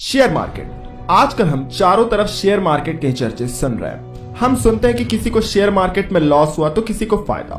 Share market. आजकल हम चारों तरफ शेयर मार्केट के चर्चे सुन रहे हैं। हम सुनते हैं कि किसी को शेयर मार्केट में लॉस हुआ तो किसी को फायदा,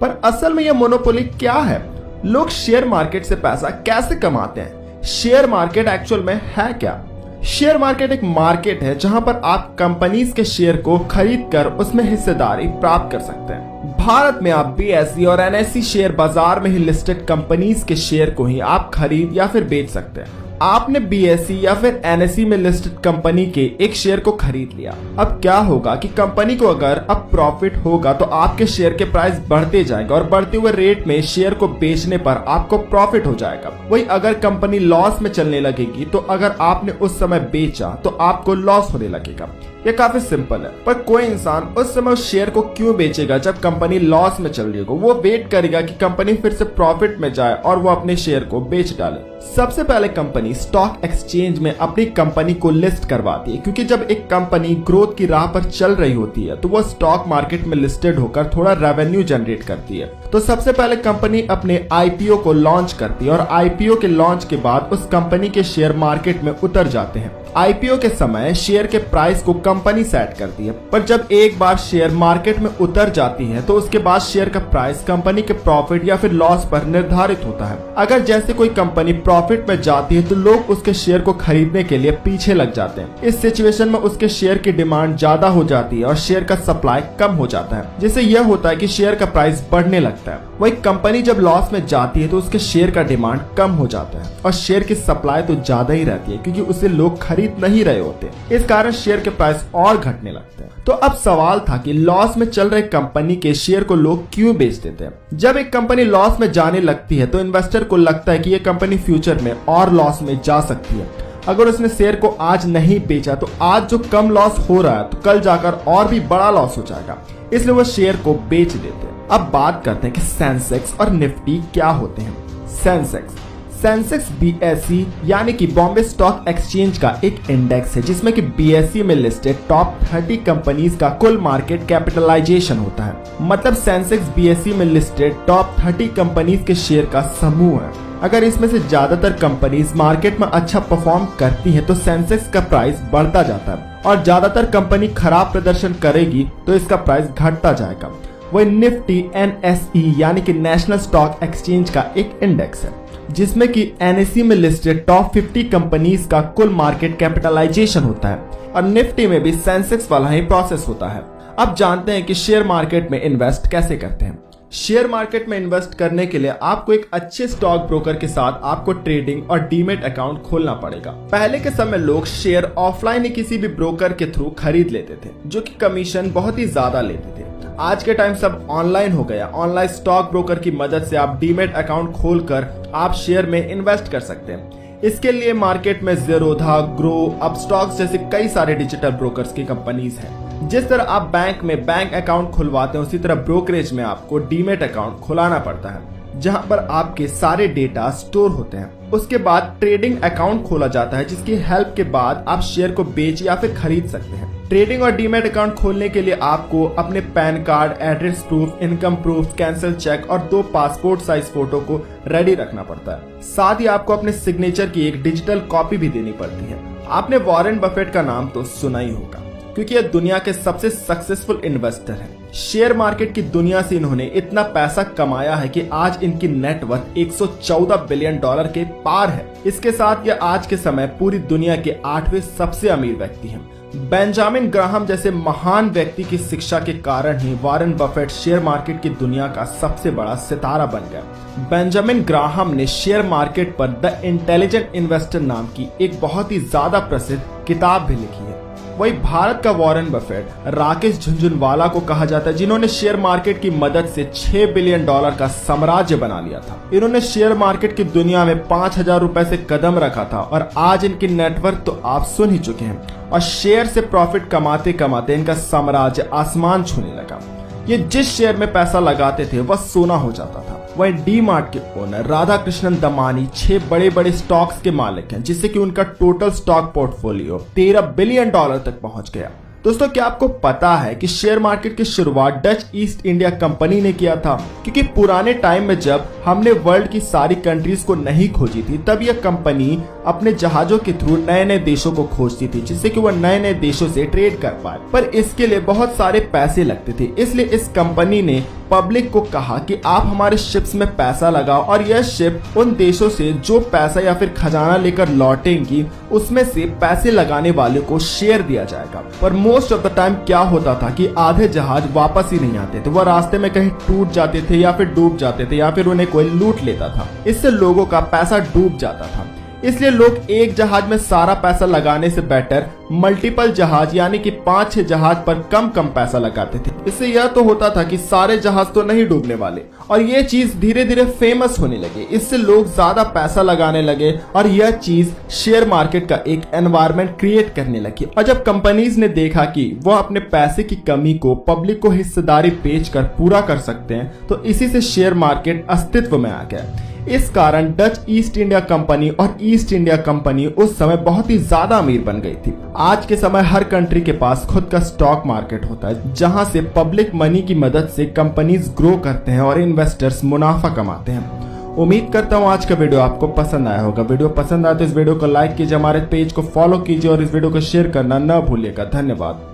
पर असल में यह मोनोपोली क्या है? लोग शेयर मार्केट से पैसा कैसे कमाते हैं? शेयर मार्केट एक्चुअल में है क्या? शेयर मार्केट एक मार्केट है जहां पर आप कंपनीज के शेयर को खरीद कर उसमें हिस्सेदारी प्राप्त कर सकते हैं। भारत में आप BSE और NSE शेयर बाजार में ही लिस्टेड कंपनीज के शेयर को ही आप खरीद या फिर बेच सकते हैं। आपने BSE या फिर NSE में लिस्टेड कंपनी के एक शेयर को खरीद लिया। अब क्या होगा कि कंपनी को अगर अब प्रॉफिट होगा तो आपके शेयर के प्राइस बढ़ते जाएंगे और बढ़ते हुए रेट में शेयर को बेचने पर आपको प्रॉफिट हो जाएगा। वही अगर कंपनी लॉस में चलने लगेगी तो अगर आपने उस समय बेचा तो आपको लॉस होने लगेगा। ये काफी सिंपल है, पर कोई इंसान उस समय उस शेयर को क्यों बेचेगा जब कंपनी लॉस में चल रही हो? वो वेट करेगा कि कंपनी फिर से प्रॉफिट में जाए और वो अपने शेयर को बेच डाले। सबसे पहले कंपनी स्टॉक एक्सचेंज में अपनी कंपनी को लिस्ट करवाती है, क्योंकि जब एक कंपनी ग्रोथ की राह पर चल रही होती है तो वो स्टॉक मार्केट में लिस्टेड होकर थोड़ा रेवेन्यू जनरेट करती है। तो सबसे पहले कंपनी अपने IPO को लॉन्च करती है और IPO के लॉन्च के बाद उस कंपनी के शेयर मार्केट में उतर जाते हैं। IPO के समय शेयर के प्राइस को कंपनी सेट करती है, पर जब एक बार शेयर मार्केट में उतर जाती है तो उसके बाद शेयर का प्राइस कंपनी के प्रॉफिट या फिर लॉस पर निर्धारित होता है। अगर जैसे कोई कंपनी प्रॉफिट में जाती है तो लोग उसके शेयर को खरीदने के लिए पीछे लग जाते हैं। इस सिचुएशन में उसके शेयर की डिमांड ज्यादा हो जाती है और शेयर का सप्लाई कम हो जाता है, जिससे यह होता है कि शेयर का प्राइस बढ़ने लगता है। वही कंपनी जब लॉस में जाती है तो उसके शेयर का डिमांड कम हो जाता है और शेयर की सप्लाई तो ज्यादा ही रहती है, क्योंकि उसे लोग खरीद नहीं रहे होते। इस कारण शेयर के प्राइस और घटने लगते हैं। तो अब सवाल था कि लॉस में चल रहे कंपनी के शेयर को लोग क्यों बेच देते हैं? जब एक कंपनी लॉस में जाने लगती है तो इन्वेस्टर को लगता है कि यह कंपनी फ्यूचर में और लॉस में जा सकती है। अगर उसने शेयर को आज नहीं बेचा तो आज जो कम लॉस हो रहा है तो कल जाकर और भी बड़ा लॉस हो जाएगा, इसलिए वो शेयर को बेच देते हैं। अब बात करते हैं कि सेंसेक्स और निफ्टी क्या होते हैं। सेंसेक्स BSE यानी कि बॉम्बे स्टॉक एक्सचेंज का एक इंडेक्स है जिसमें कि BSE में लिस्टेड टॉप 30 कंपनीज का कुल मार्केट कैपिटलाइजेशन होता है। मतलब सेंसेक्स BSE में लिस्टेड टॉप 30 कंपनीज के शेयर का समूह है। अगर इसमें से ज्यादातर कंपनीज मार्केट में अच्छा परफॉर्म करती है तो सेंसेक्स का प्राइस बढ़ता जाता है और ज्यादातर कंपनी खराब प्रदर्शन करेगी तो इसका प्राइस घटता जाएगा। वही निफ्टी NSE यानी कि नेशनल स्टॉक एक्सचेंज का एक इंडेक्स है जिसमें कि NSE में लिस्टेड टॉप 50 कंपनीज का कुल मार्केट कैपिटलाइजेशन होता है और निफ्टी में भी सेंसेक्स वाला ही प्रोसेस होता है। अब जानते हैं कि शेयर मार्केट में इन्वेस्ट कैसे करते हैं। शेयर मार्केट में इन्वेस्ट करने के लिए आपको एक अच्छे स्टॉक ब्रोकर के साथ आपको ट्रेडिंग और डीमेट अकाउंट खोलना पड़ेगा। पहले के समय लोग शेयर ऑफलाइन ही किसी भी ब्रोकर के थ्रू खरीद लेते थे, जो कि कमीशन बहुत ही ज्यादा लेते थे। आज के टाइम सब ऑनलाइन हो गया। ऑनलाइन स्टॉक ब्रोकर की मदद से आप डीमेट अकाउंट खोलकर आप शेयर में इन्वेस्ट कर सकते हैं। इसके लिए मार्केट में ज़ेरोधा, ग्रो, अपस्टॉक्स जैसे कई सारे डिजिटल ब्रोकर्स की कंपनीज हैं। जिस तरह आप बैंक में बैंक अकाउंट खुलवाते हैं उसी तरह ब्रोकरेज में आपको डीमेट अकाउंट खुलाना पड़ता है, जहां पर आपके सारे डेटा स्टोर होते हैं। उसके बाद ट्रेडिंग अकाउंट खोला जाता है, जिसकी हेल्प के बाद आप शेयर को बेच या फिर खरीद सकते हैं। ट्रेडिंग और डीमेट अकाउंट खोलने के लिए आपको अपने pan card, address proof, income proof, cancel cheque और 2 पासपोर्ट साइज फोटो को रेडी रखना पड़ता है। साथ ही आपको अपने सिग्नेचर की एक डिजिटल कॉपी भी देनी पड़ती है। आपने वॉरेन बफेट का नाम तो सुना ही होगा, क्योंकि यह दुनिया के सबसे सक्सेसफुल इन्वेस्टर है। शेयर मार्केट की दुनिया से इन्होंने इतना पैसा कमाया है कि आज इनकी नेटवर्थ $114 बिलियन के पार है। इसके साथ यह आज के समय पूरी दुनिया के 8वें सबसे अमीर व्यक्ति हैं। बेंजामिन ग्राहम जैसे महान व्यक्ति की शिक्षा के कारण ही वॉरेन बफेट शेयर मार्केट की दुनिया का सबसे बड़ा सितारा बन गया। बेंजामिन ग्राहम ने शेयर मार्केट पर द इंटेलिजेंट इन्वेस्टर नाम की एक बहुत ही ज्यादा प्रसिद्ध किताब भी लिखी है। वही भारत का वॉरेन बफेट राकेश झुनझुनवाला को कहा जाता है, जिन्होंने शेयर मार्केट की मदद से $6 बिलियन का साम्राज्य बना लिया था। इन्होंने शेयर मार्केट की दुनिया में 5,000 रुपए से कदम रखा था और आज इनकी नेटवर्थ तो आप सुन ही चुके हैं। और शेयर से प्रॉफिट कमाते कमाते इनका साम्राज्य आसमान छूने लगा। ये जिस शेयर में पैसा लगाते थे वह सोना हो जाता था। वही डी मार्ट के ओनर राधा कृष्णन दमानी 6 बड़े बड़े स्टॉक्स के मालिक हैं, जिससे कि उनका टोटल स्टॉक पोर्टफोलियो $13 बिलियन तक पहुंच गया। दोस्तों, क्या आपको पता है कि शेयर मार्केट की शुरुआत डच ईस्ट इंडिया कंपनी ने किया था? क्योंकि पुराने टाइम में जब हमने वर्ल्ड की सारी कंट्रीज को नहीं खोजी थी, तब यह कंपनी अपने जहाजों के थ्रू नए नए देशों को खोजती थी, जिससे कि वह नए नए देशों से ट्रेड कर पाए। पर इसके लिए बहुत सारे पैसे लगते थे, इसलिए इस कंपनी ने पब्लिक को कहा कि आप हमारे शिप्स में पैसा लगाओ और यह शिप उन देशों से जो पैसा या फिर खजाना लेकर लौटेंगी, उसमें से पैसे लगाने वाले को शेयर दिया जाएगा। पर मोस्ट ऑफ द टाइम क्या होता था कि आधे जहाज वापस ही नहीं आते थे, वह रास्ते में कहीं टूट जाते थे या फिर डूब जाते थे या फिर उन्हें कोई लूट लेता था। इससे लोगों का पैसा डूब जाता था। इसलिए लोग एक जहाज में सारा पैसा लगाने से बेटर मल्टीपल जहाज यानी कि 5-6 जहाज पर कम कम पैसा लगाते थे। इससे यह तो होता था कि सारे जहाज तो नहीं डूबने वाले, और यह चीज धीरे धीरे फेमस होने लगी। इससे लोग ज्यादा पैसा लगाने लगे और यह चीज शेयर मार्केट का एक एनवायरनमेंट क्रिएट करने लगी। और जब कंपनीज ने देखा कि वह अपने पैसे की कमी को पब्लिक को हिस्सेदारी बेचकर पूरा कर सकते हैं, तो इसी से शेयर मार्केट अस्तित्व में आ गया। इस कारण डच ईस्ट इंडिया कंपनी और ईस्ट इंडिया कंपनी उस समय बहुत ही ज्यादा अमीर बन गई थी। आज के समय हर कंट्री के पास खुद का स्टॉक मार्केट होता है, जहां से पब्लिक मनी की मदद से कंपनीज ग्रो करते हैं और इन्वेस्टर्स मुनाफा कमाते हैं। उम्मीद करता हूं आज का वीडियो आपको पसंद आया होगा। वीडियो पसंद आया तो इस वीडियो को लाइक कीजिए, हमारे पेज को फॉलो कीजिए और इस वीडियो को शेयर करना न भूलिएगा। धन्यवाद।